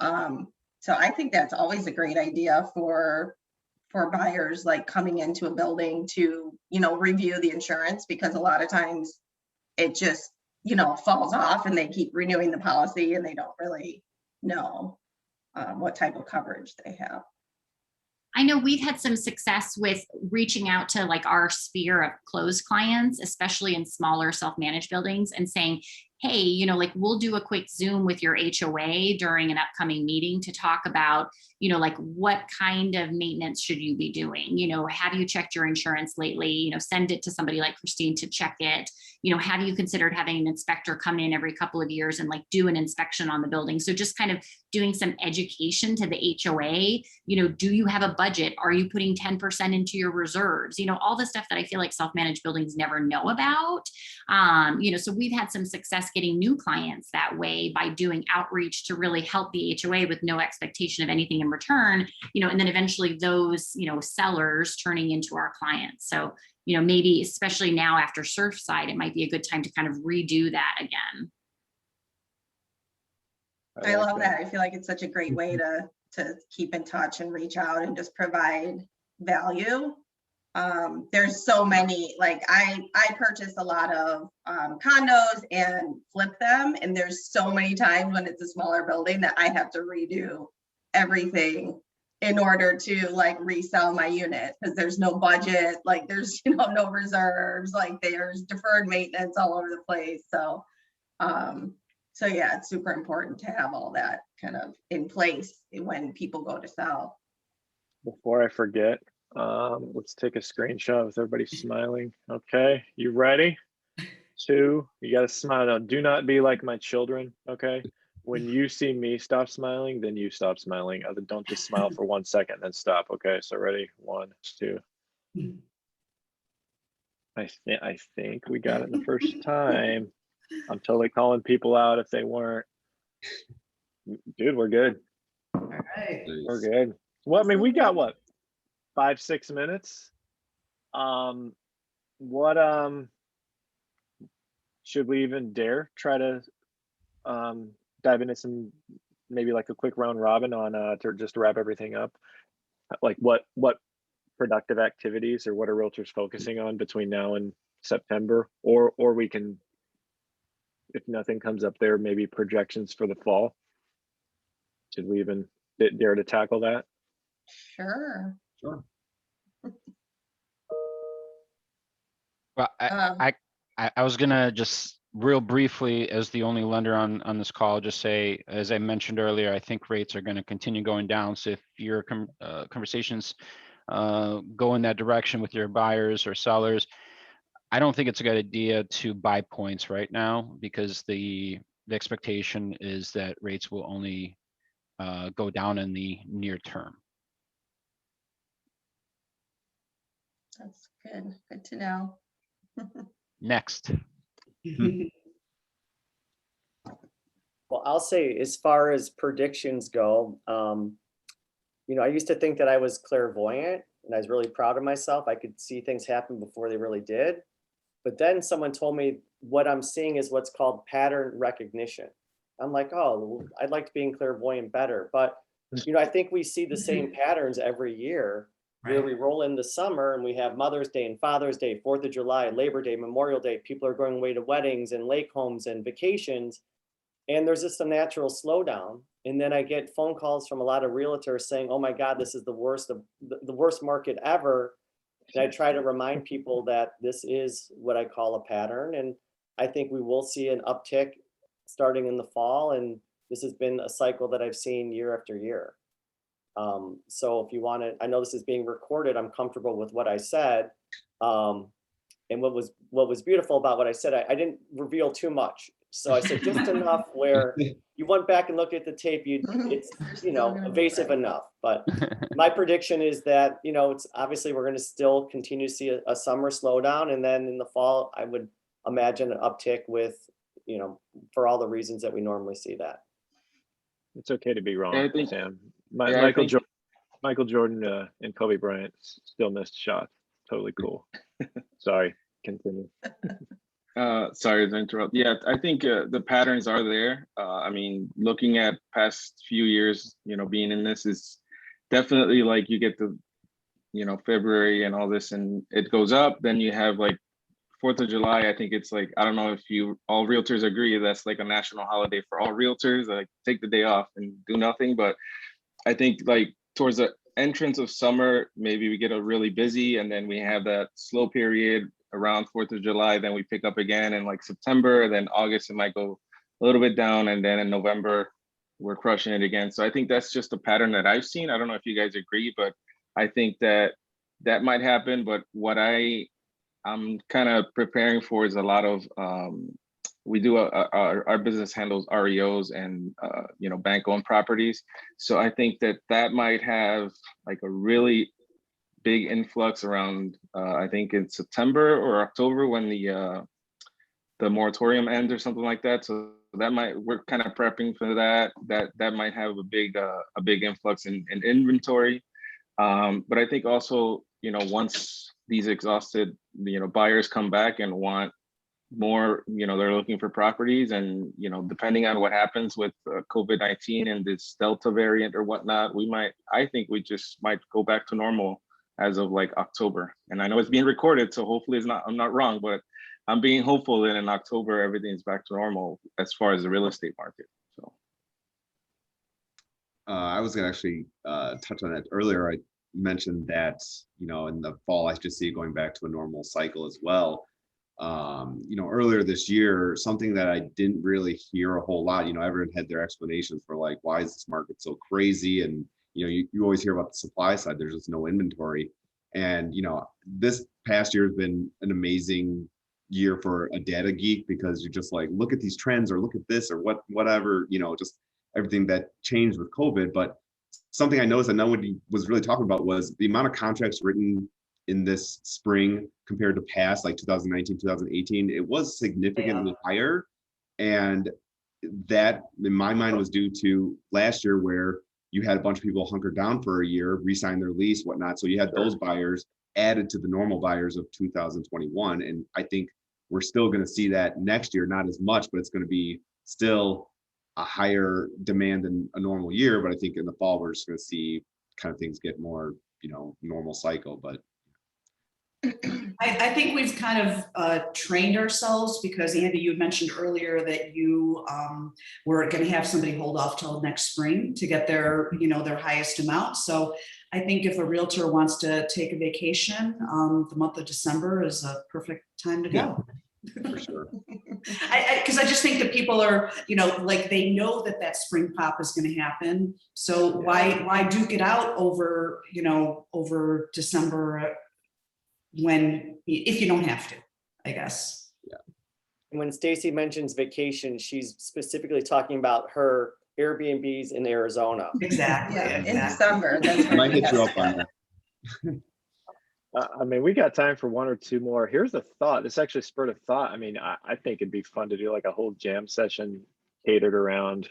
So I think that's always a great idea for buyers, like coming into a building to, review the insurance, because a lot of times it just, falls off and they keep renewing the policy and they don't really know what type of coverage they have. I know we've had some success with reaching out to like our sphere of closed clients, especially in smaller self-managed buildings, and saying, hey, like we'll do a quick Zoom with your HOA during an upcoming meeting to talk about, like what kind of maintenance should you be doing? Have you checked your insurance lately? Send it to somebody like Kristine to check it. Have you considered having an inspector come in every couple of years and like do an inspection on the building? So just kind of doing some education to the HOA. Do you have a budget? Are you putting 10% into your reserves? All the stuff that I feel like self-managed buildings never know about. So we've had some success getting new clients that way by doing outreach to really help the HOA with no expectation of anything in return, and then eventually those, sellers turning into our clients. So, maybe especially now after Surfside, it might be a good time to kind of redo that again. I love that. I feel like it's such a great way to keep in touch and reach out and just provide value. There's so many, like I purchase a lot of condos and flip them, and there's so many times when it's a smaller building that I have to redo everything in order to like resell my unit, because there's no budget, like there's no reserves, like there's deferred maintenance all over the place. So yeah, it's super important to have all that kind of in place when people go to sell. Before I forget, let's take a screenshot with everybody smiling. Okay, you ready? 2, you gotta smile now. Do not be like my children, okay? When you see me stop smiling, then you stop smiling. Don't just smile for 1 second, then stop. Okay, so ready? 1, 2. I think we got it the first time. I'm totally calling people out if they weren't. Dude, we're good. All right. We're good. Well, I mean, we got what, 5-6 minutes? Should we even dare try to dive into some, maybe like a quick round robin on to just wrap everything up? Like what productive activities, or what are realtors focusing on between now and September? Or we can, if nothing comes up there, maybe projections for the fall. Should we even dare to tackle that? Sure. Well, I was gonna just real briefly, as the only lender on this call, just say, as I mentioned earlier, I think rates are going to continue going down. So if your conversations go in that direction with your buyers or sellers, I don't think it's a good idea to buy points right now, because the expectation is that rates will only go down in the near term. That's good. Good to know. Next. Well, I'll say, as far as predictions go, I used to think that I was clairvoyant, and I was really proud of myself. I could see things happen before they really did. But then someone told me what I'm seeing is what's called pattern recognition. I'm like, oh, I'd like to be in clairvoyant better. But, I think we see the same patterns every year, where we roll into summer and we have Mother's Day and Father's Day, 4th of July, Labor Day, Memorial Day. People are going away to weddings and lake homes and vacations. And there's just a natural slowdown. And then I get phone calls from a lot of realtors saying, oh my God, this is the worst market ever. And I try to remind people that this is what I call a pattern. And I think we will see an uptick starting in the fall. And this has been a cycle that I've seen year after year. So if you want to, I know this is being recorded, I'm comfortable with what I said. And what was beautiful about what I said, I didn't reveal too much. So I said just enough where you went back and looked at the tape, it's, evasive enough. But my prediction is that, it's obviously we're going to still continue to see a summer slowdown. And then in the fall, I would imagine an uptick with, for all the reasons that we normally see that. It's okay to be wrong, I think- Sam. Yeah, I think- Michael Jordan and Kobe Bryant still missed shots. Totally cool. Sorry, continue. Sorry to interrupt. Yeah, I think the patterns are there. I mean, looking at past few years, being in this is definitely like you get to, February and all this, and it goes up. Then you have like 4th of July. I think it's like, I don't know if all realtors agree, that's like a national holiday for all realtors. Like take the day off and do nothing. But I think like towards the entrance of summer, maybe we get a really busy, and then we have that slow period around 4th of July, then we pick up again in like September, then August it might go a little bit down, and then in November we're crushing it again. So I think that's just a pattern that I've seen. I don't know if you guys agree, but I think that might happen. But what I'm kind of preparing for is a lot of we do our business handles REOs and bank-owned properties. So I think that might have like a really big influx around I think in September or October when the moratorium ends or something like that. So that we're kind of prepping for that. That might have a big influx in inventory. But I think also once these exhausted buyers come back and want more, they're looking for properties, and depending on what happens with COVID-19 and this Delta variant or whatnot, I think we just might go back to normal as of like October. And I know it's being recorded, so hopefully I'm not wrong, but I'm being hopeful that in October everything's back to normal as far as the real estate market. So I was gonna actually touch on that earlier. I mentioned that in the fall I just see it going back to a normal cycle as well. Earlier this year, something that I didn't really hear a whole lot, everyone had their explanations for like, why is this market so crazy? And you always hear about the supply side, there's just no inventory. And this past year has been an amazing year for a data geek, because you're just like, look at these trends, or look at this, or whatever, just everything that changed with COVID. But something I noticed that nobody was really talking about was the amount of contracts written in this spring compared to past, like 2019, 2018. It was significantly higher. And that, in my mind, was due to last year, where you had a bunch of people hunkered down for a year, re-sign their lease, whatnot. So you had those buyers added to the normal buyers of 2021. And I think we're still going to see that next year, not as much, but it's going to be still a higher demand than a normal year. But I think in the fall, we're just going to see kind of things get more, normal cycle. But I think we've kind of trained ourselves, because Andy, you had mentioned earlier that you were going to have somebody hold off till next spring to get their, their highest amount. So I think if a realtor wants to take a vacation, the month of December is a perfect time to go. for sure. Because I just think that people are, like they know that spring pop is going to happen. So why duke it out over, over December, if you don't have to, I guess. Yeah. And when Stacy mentions vacation, she's specifically talking about her Airbnbs in Arizona. Exactly. Yeah, in exactly. December. That's I might where hit you up on that. We got time for one or two more. Here's a thought. This actually spurred a thought. I think it'd be fun to do like a whole jam session catered around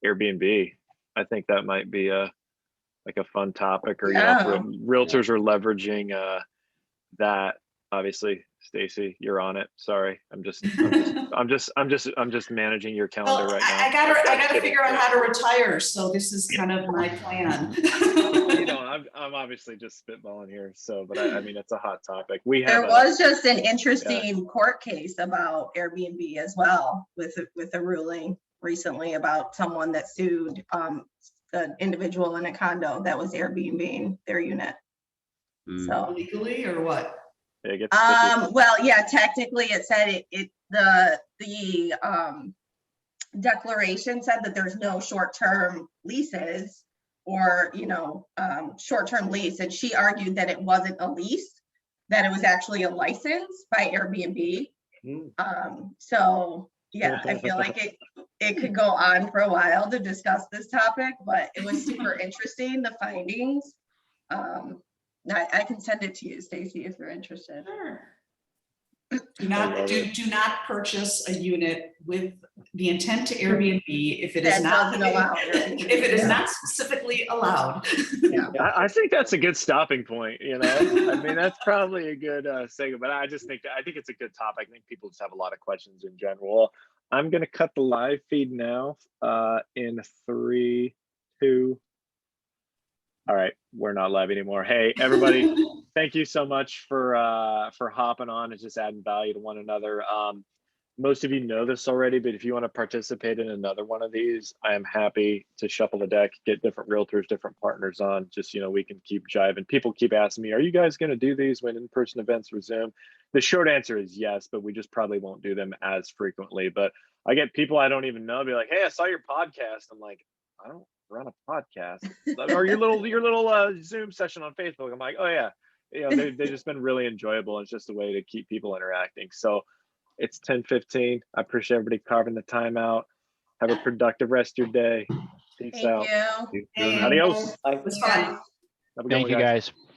Airbnb. I think that might be a fun topic, or if realtors are leveraging that. Obviously, Stacy, you're on it. Sorry, I'm just managing your calendar right now. I gotta figure out how to retire, so this is kind of my plan. I'm obviously just spitballing here. So, but it's a hot topic. There was just an interesting court case about Airbnb as well, with a ruling recently about someone that sued an individual in a condo that was Airbnb their unit. So legally or what? Well, yeah, technically it said the declaration said that there's no short-term leases or short-term lease, and she argued that it wasn't a lease, that it was actually a license by Airbnb. So yeah, I feel like it could go on for a while to discuss this topic, but it was super interesting, the findings. I can send it to you, Stacy, if you're interested. Sure. Do not purchase a unit with the intent to Airbnb if it is That not doesn't allow if it is not specifically allowed. Yeah. I think that's a good stopping point, you know. I mean, that's probably a good segment, but I think it's a good topic. I think people just have a lot of questions in general. I'm gonna cut the live feed now in 3, 2. All right, we're not live anymore. Hey, everybody, thank you so much for hopping on and just adding value to one another. Most of you know this already, but if you want to participate in another one of these, I am happy to shuffle the deck, get different realtors, different partners on. Just, you know, we can keep jiving. People keep asking me, are you guys going to do these when in-person events resume? The short answer is yes, but we just probably won't do them as frequently. But I get people I don't even know be like, hey, I saw your podcast. I'm like, I don't run a podcast. Or your little Zoom session on Facebook. I'm like, oh yeah, you know, they've just been really enjoyable. It's just a way to keep people interacting. So it's 10:15. I appreciate everybody carving the time out. Have a productive rest of your day. Peace out. Thank you. Adios. It was fun. Have a good Thank one, you, guys. guys.